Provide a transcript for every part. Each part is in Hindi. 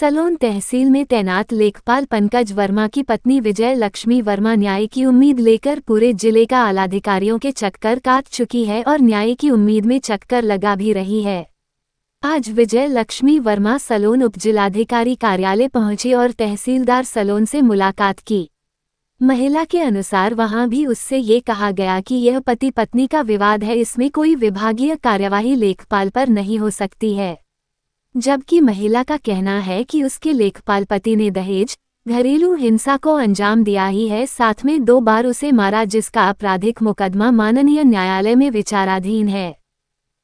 सलोन तहसील में तैनात लेखपाल पंकज वर्मा की पत्नी विजय लक्ष्मी वर्मा न्याय की उम्मीद लेकर पूरे जिले का आलाधिकारियों के चक्कर काट चुकी है और न्याय की उम्मीद में चक्कर लगा भी रही है। आज विजय लक्ष्मी वर्मा सलोन उपजिलाधिकारी कार्यालय पहुंची और तहसीलदार सलोन से मुलाकात की। महिला के अनुसार वहां भी उससे ये कहा गया कि यह पति पत्नी का विवाद है, इसमें कोई विभागीय कार्यवाही लेखपाल पर नहीं हो सकती है। जबकि महिला का कहना है कि उसके लेखपाल पति ने दहेज, घरेलू हिंसा को अंजाम दिया ही है, साथ में 2 बार उसे मारा, जिसका आपराधिक मुकदमा माननीय न्यायालय में विचाराधीन है।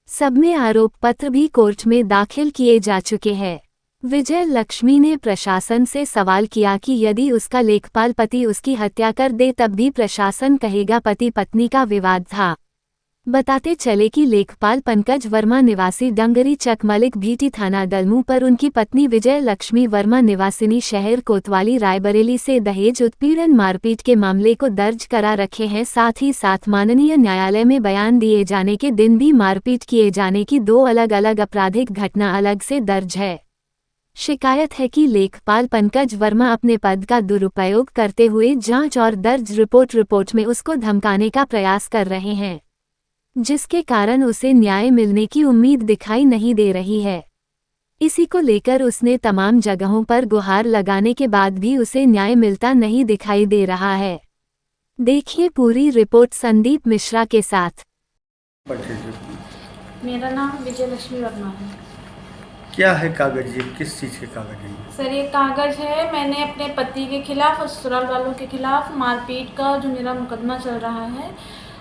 सब में आरोप पत्र भी कोर्ट में दाखिल किए जा चुके हैं। विजय लक्ष्मी ने प्रशासन से सवाल किया कि यदि उसका लेखपाल पति उसकी हत्या कर दे तब भी प्रशासन कहेगा पति पत्नी का विवाद था। बताते चले कि लेखपाल पंकज वर्मा निवासी डंगरी चक मलिक भीटी थाना दलमू पर उनकी पत्नी विजय लक्ष्मी वर्मा निवासिनी शहर कोतवाली रायबरेली से दहेज उत्पीड़न मारपीट के मामले को दर्ज करा रखे हैं। साथ ही साथ माननीय न्यायालय में बयान दिए जाने के दिन भी मारपीट किए जाने की 2 अलग अलग आपराधिक घटना अलग से दर्ज है। शिकायत है कि लेखपाल पंकज वर्मा अपने पद का दुरुपयोग करते हुए जांच और दर्ज रिपोर्ट में उसको धमकाने का प्रयास कर रहे हैं, जिसके कारण उसे न्याय मिलने की उम्मीद दिखाई नहीं दे रही है। इसी को लेकर उसने तमाम जगहों पर गुहार लगाने के बाद भी उसे न्याय मिलता नहीं दिखाई दे रहा है। देखिए पूरी रिपोर्ट संदीप मिश्रा के साथ। मेरा नाम विजय लक्ष्मी वर्मा है। क्या है कागज, ये किस चीज़ के कागज हैं? सर ये कागज है, मैंने अपने पति के खिलाफ और ससुराल वालों के खिलाफ मारपीट का जो मेरा मुकदमा चल रहा है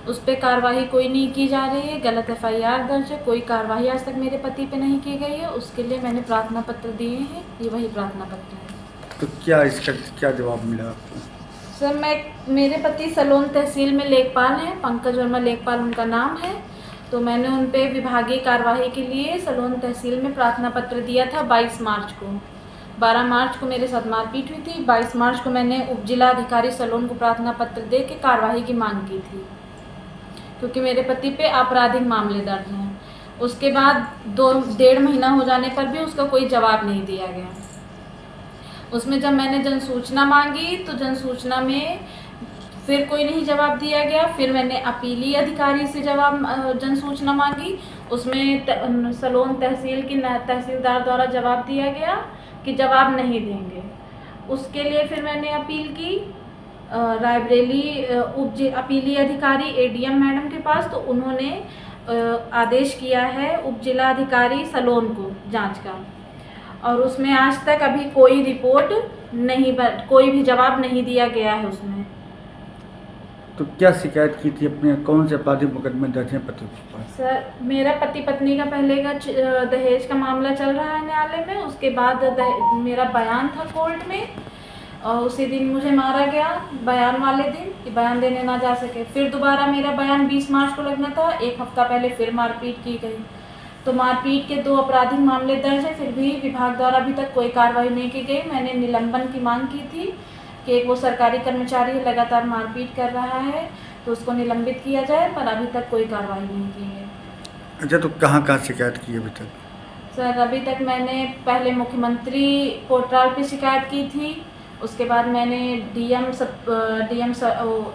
उस पर कार्रवाई कोई नहीं की जा रही है। गलत FIR दर्ज है, कोई कार्रवाई आज तक मेरे पति पे नहीं की गई है। उसके लिए मैंने प्रार्थना पत्र दिए हैं, ये वही प्रार्थना पत्र है। तो क्या इसका क्या जवाब मिला आपको? सर मेरे पति सलोन तहसील में लेखपाल हैं, पंकज वर्मा लेखपाल उनका नाम है। तो मैंने उन पर विभागीय कार्यवाही के लिए सलोन तहसील में प्रार्थना पत्र दिया था 22 मार्च को। 12 मार्च को मेरे साथ मारपीट हुई थी। 22 मार्च को मैंने उपजिलाधिकारी सलोन को प्रार्थना पत्र दे के कार्यवाही की मांग की थी, क्योंकि मेरे पति पे आपराधिक मामले दर्ज हैं। उसके बाद 2-1.5 महीना हो जाने पर भी उसका कोई जवाब नहीं दिया गया। उसमें जब मैंने जनसूचना मांगी तो जनसूचना में फिर कोई नहीं जवाब दिया गया। फिर मैंने अपीली अधिकारी से जनसूचना मांगी, उसमें सलोन तहसील की तहसीलदार द्वारा जवाब दिया गया कि जवाब नहीं देंगे। उसके लिए फिर मैंने अपील की रायबरेली अपीली अधिकारी ADM मैडम के पास, तो उन्होंने आदेश किया है उपजिलाधिकारी सलोन को जांच का, और उसमें आज तक अभी कोई रिपोर्ट नहीं, कोई भी जवाब नहीं दिया गया है उसमें। तो क्या शिकायत की थी, अपने कौन से आपराधिक मुकदमे दर्ज हैं पति के पास? सर मेरा पति पत्नी का पहले का दहेज का मामला चल रहा है न्यायालय में। उसके बाद मेरा बयान था कोर्ट में, और उसी दिन मुझे मारा गया, बयान वाले दिन, कि बयान देने ना जा सके। फिर दोबारा मेरा बयान 20 मार्च को लगना था, 1 हफ्ता पहले फिर मारपीट की गई। तो मारपीट के 2 आपराधिक मामले दर्ज है, फिर भी विभाग द्वारा अभी तक कोई कार्रवाई नहीं की गई। मैंने निलंबन की मांग की थी कि एक वो सरकारी कर्मचारी लगातार मारपीट कर रहा है तो उसको निलंबित किया जाए, पर अभी तक कोई कार्रवाई नहीं की है। अच्छा, तो कहाँ शिकायत की अभी तक? सर अभी तक मैंने पहले मुख्यमंत्री पोर्टल पे शिकायत की थी, उसके बाद मैंने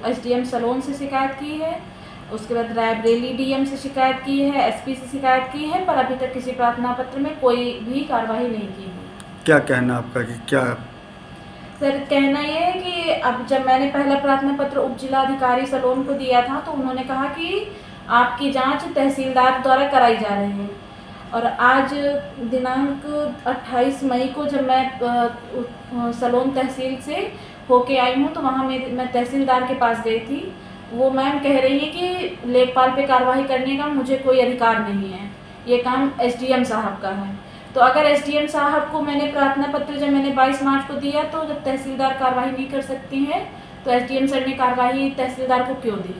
SDM सलोन से शिकायत की है, उसके बाद रायबरेली DM से शिकायत की है, SP से शिकायत की है, पर अभी तक किसी प्रार्थना पत्र में कोई भी कार्रवाई नहीं की है। क्या कहना आपका कि क्या? सर कहना ये है कि अब जब मैंने पहला प्रार्थना पत्र उपजिलाधिकारी सलोन को दिया था तो उन्होंने कहा कि आपकी जांच तहसीलदार द्वारा कराई जा रही है, और आज दिनांक 28 मई को जब मैं सलोन तहसील से होके आई हूँ तो वहाँ मैं तहसीलदार के पास गई थी। वो मैम कह रही है कि लेखपाल पे कार्रवाई करने का मुझे कोई अधिकार नहीं है, ये काम SDM साहब का है। तो अगर SDM साहब को मैंने प्रार्थना पत्र जब मैंने 22 मार्च को दिया, तो जब तहसीलदार कार्रवाई नहीं कर सकती हैं तो SDM सर ने कार्रवाई तहसीलदार को क्यों दी?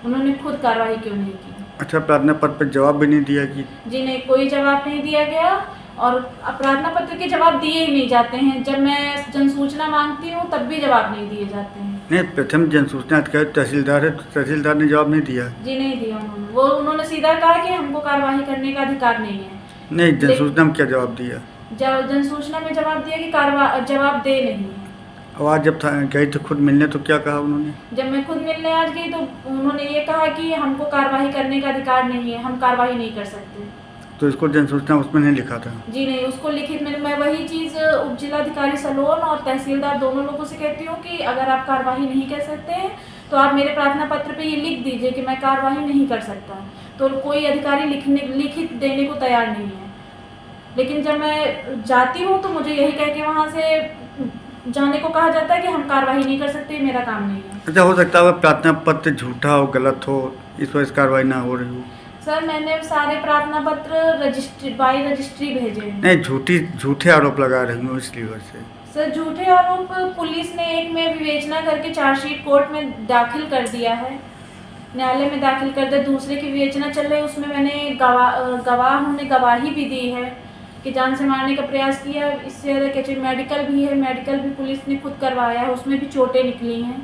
उन्होंने खुद कार्रवाई क्यों नहीं की? अच्छा, प्रार्थना पत्र पर जवाब भी नहीं दिया कि? जी नहीं, कोई जवाब नहीं दिया गया, और प्रार्थना पत्र के जवाब दिए ही नहीं जाते हैं। जब मैं जनसूचना मांगती हूँ तब भी जवाब नहीं दिए जाते हैं। नहीं, प्रथम जनसूचना अधिकारी तहसीलदार है, तो तहसीलदार ने जवाब नहीं दिया? जी नहीं दिया उन्होंने। उन्होंने सीधा कहा कि हमको कार्रवाई करने का अधिकार नहीं है। नहीं, जनसूचना में क्या जवाब दिया? जन सूचना में जवाब दिया कि जवाब दे नहीं है। अब आज जब गई तो खुद मिलने तो क्या कहा उन्होंने? जब मैं खुद मिलने आज गई तो उन्होंने ये कहा कि हमको कार्रवाई करने का अधिकार नहीं है, हम कार्रवाई नहीं कर सकते। तो इसको जन सूचना उसमें नहीं लिखा था? जी नहीं, उसको लिखित में मैं वही चीज़ उप जिलाधिकारी सलोन और तहसीलदार दोनों लोगों से कहती हूँ कि अगर आप कार्रवाई नहीं कर सकते हैं तो आप मेरे प्रार्थना पत्र पे ये लिख दीजिए कि मैं कार्रवाई नहीं कर सकता। तो कोई अधिकारी लिखित देने को तैयार नहीं है। लेकिन जब मैं जाती हूँ तो मुझे यही कह के वहाँ से जाने को कहा जाता है कि हम कार्रवाई नहीं कर सकते, मेरा काम नहीं है। अच्छा, हो सकता है प्रार्थना पत्र झूठा हो, गलत हो, इस वजह से कार्रवाई ना हो रही हो? सर मैंने सारे प्रार्थना पत्र बाई रजिस्ट्री भेजे हैं। नहीं, झूठे आरोप लगा रही हूँ इसलिए वजह से। सर झूठे आरोप पुलिस ने एक में विवेचना करके चार्जशीट कोर्ट में दाखिल कर दिया है, न्यायालय में दाखिल कर दिया। दूसरे की विवेचना चल रही है, उसमें मैंने गवाह ने गवाही भी दी है कि जान से मारने का प्रयास किया। इससे ज़्यादा कैसे मेडिकल भी है, मेडिकल भी पुलिस ने खुद करवाया है, उसमें भी चोटें निकली हैं।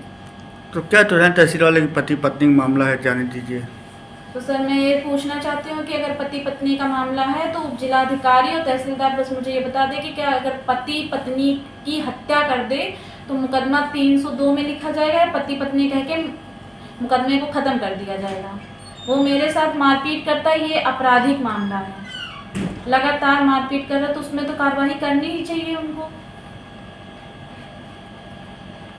तो क्या तुरंत तहसील वाले की पति पत्नी का मामला है, जाने दीजिए। तो सर मैं ये पूछना चाहती हूँ कि अगर पति पत्नी का मामला है तो उप जिलाधिकारी और तहसीलदार बस मुझे ये बता दें कि क्या अगर पति पत्नी की हत्या कर दे तो मुकदमा 302 में लिखा जाएगा या पति पत्नी कह के मुकदमे को ख़त्म कर दिया जाएगा। वो मेरे साथ मारपीट करता है, ये आपराधिक मामला है, लगातार मारपीट कर रहा है, तो उसमें तो कार्रवाई करनी ही चाहिए उनको।